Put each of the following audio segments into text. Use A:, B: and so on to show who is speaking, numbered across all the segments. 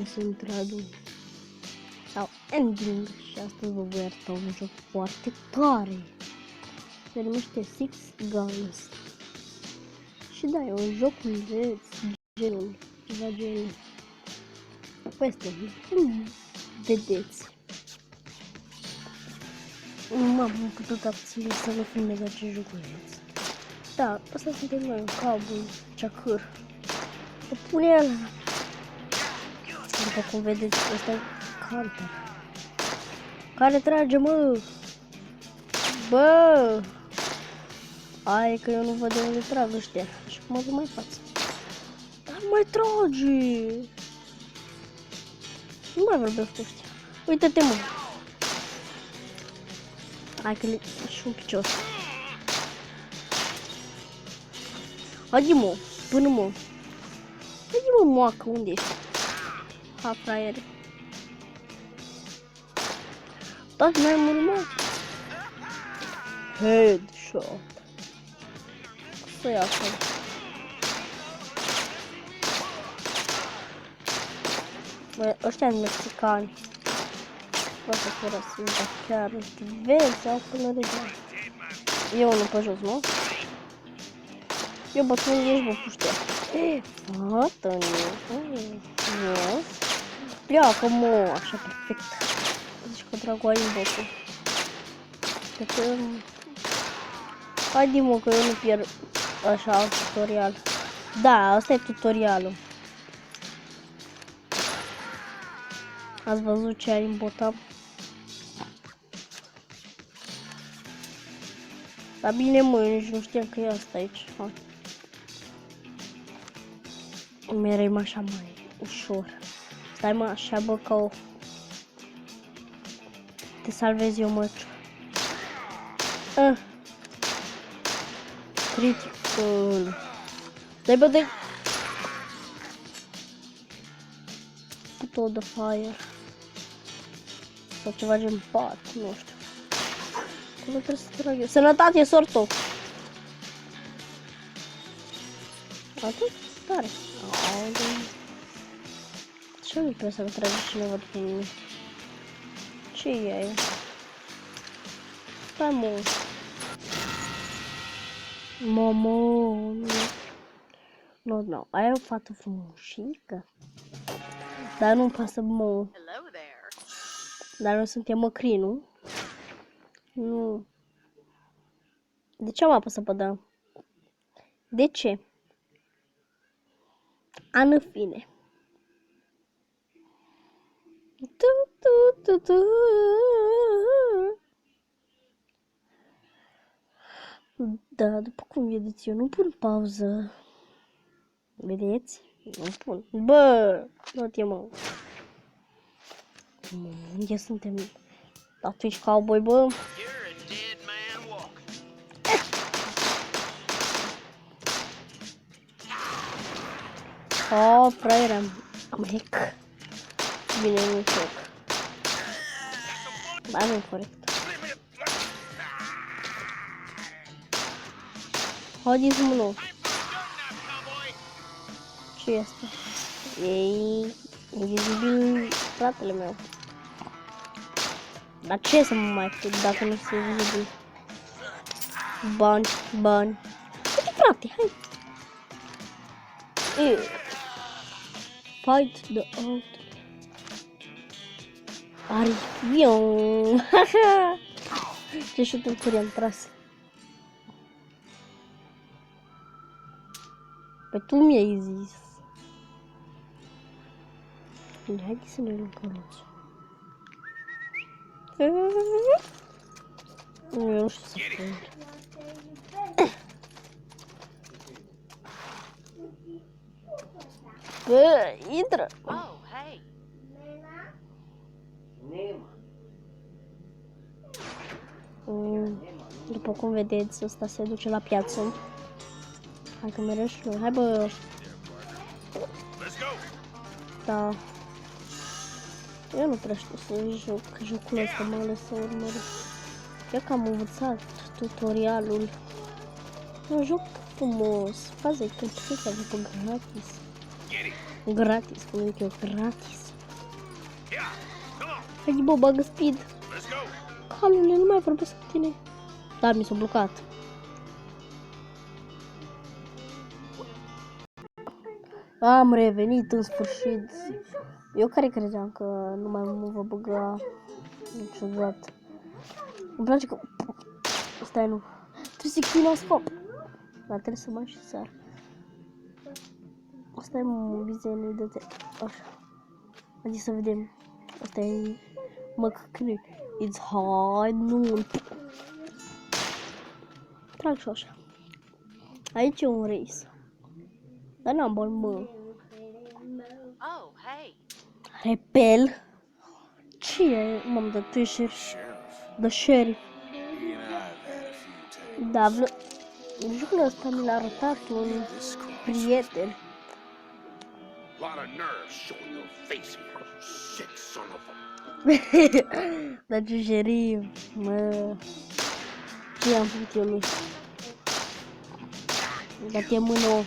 A: Sunt Radu sau Ending și astăzi vă voi arăta un joc foarte tare. Se numește Six Guns. Și da, e un joculeț genul, ceva genul. Peste, cum vedeți. Nu m-am putut abține să nu filmez acest joculeț. Da, asta suntem noi, un cowboy, ceacăr. O pune el. După cum vedeți, ăsta e Hunter. Care trage, mă? Bă! Aia că eu nu văd de unde trag ăștia. Și cum mă duc mai față. Dar nu mai trage! Nu mai vorbesc cu ăștia. Uită-te, mă! Hai că le și un picior. Haide, mă! Până, mă! Haide, mă, moacă, unde ești? Ha, fraiere. Dați mai mult, mă. Headshot. Să ia acolo. Băi, ăștia-s mexicani. Vreau să fie rasist, dar chiar vezi, au până regia. E unul pe jos, nu? Eu bă, tu unde ești, bă, puștea? Fată-ne. Yes. Pleacă, mă, așa, perfect. Zici că dracu ai în bocul. Haide, mă, că eu nu pierd așa tutorial. Da, asta e tutorialul. Ați văzut ce ai în bota? Dar bine, mă, eu nici nu știam că e asta aici. Hai. Mereu așa mai ușor. Stai, mă, așa, bă, ca o... Te salvez eu, măciu. Critical. Dai, bă, dai. Put all the fire. Sau ceva gen pat, nu știu. Cum trebuie să trag eu? Sănătate, sorto! Atât? Tare. Ce nu trebuie să-mi trage cineva după mine? Ce e aia? Stai, mă. Momo. Nu, aia e o fată frumușică. Dar nu-mi pasă, mă. Dar nu suntem măcri, nu? Nu. De ce am apăsat pe da? De ce? În fine. Da, după cum vedeți, eu nu pun pauză. Vedeți? Nu pun. Bă, nu-te, mă. Unde suntem? Atunci cowboy, bă. Oh, fraiere, am hack. Bine, nu șoc. Ba, nu-i corect. Haideți, mă, nu. Ce este? E invizibil fratele meu. Dar ce să mă mai fac dacă nu sunt invizibil? Bani. Uite, frate, hai. Fight the out. Arion. Ce șuturi curi am tras. Păi tu mi-ai zis. Bine, haide să ne luăm căluțul. Eu nu știu să spun. Bă, intră! După cum vedeți, ăsta se duce la piață. Hai că mereu și noi. Hai, bă! Da. Eu nu prea știu să joc jocul ăsta, mai ales să urmăresc. Eu că am învățat tutorialul. Un joc frumos. Faza e că puteți să vă gratis. Gratis, spune eu, gratis.
B: Yeah, come on,
A: Hai, bă, bagă speed.
B: let's go.
A: Calule, nu mai vorbesc cu tine. Da, mi s-a blocat. Am revenit în sfârșit. Eu care credeam că nu mai mă va băga niciodată. Îmi place că... Stai, nu. Trebuie să chinoscop. Dar trebuie să mai și sar. Asta e viziunea de așa. Adică să vedem. Asta e măcăcne. It's high noon. Trag și așa. Aici e un race. Dar n-am bani, mă.
C: Oh, hey.
A: Repel? Ce e? M-am dat tu ești The Sheriff. Da, jocul ăsta mi l-a arătat un prieten.
B: Lot of nerve showing your face here, sick son of a...
A: Dar ce șerif, mă. Ce am făcut eu lui? Dar te mână.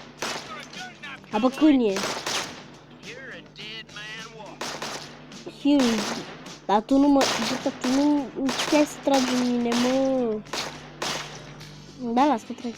A: Apă când e?
B: You're a dead man walking.
A: Hughes. Dar tu nu mă... Tu nu puteai să tragi în mine, mă. Da, las că tragi.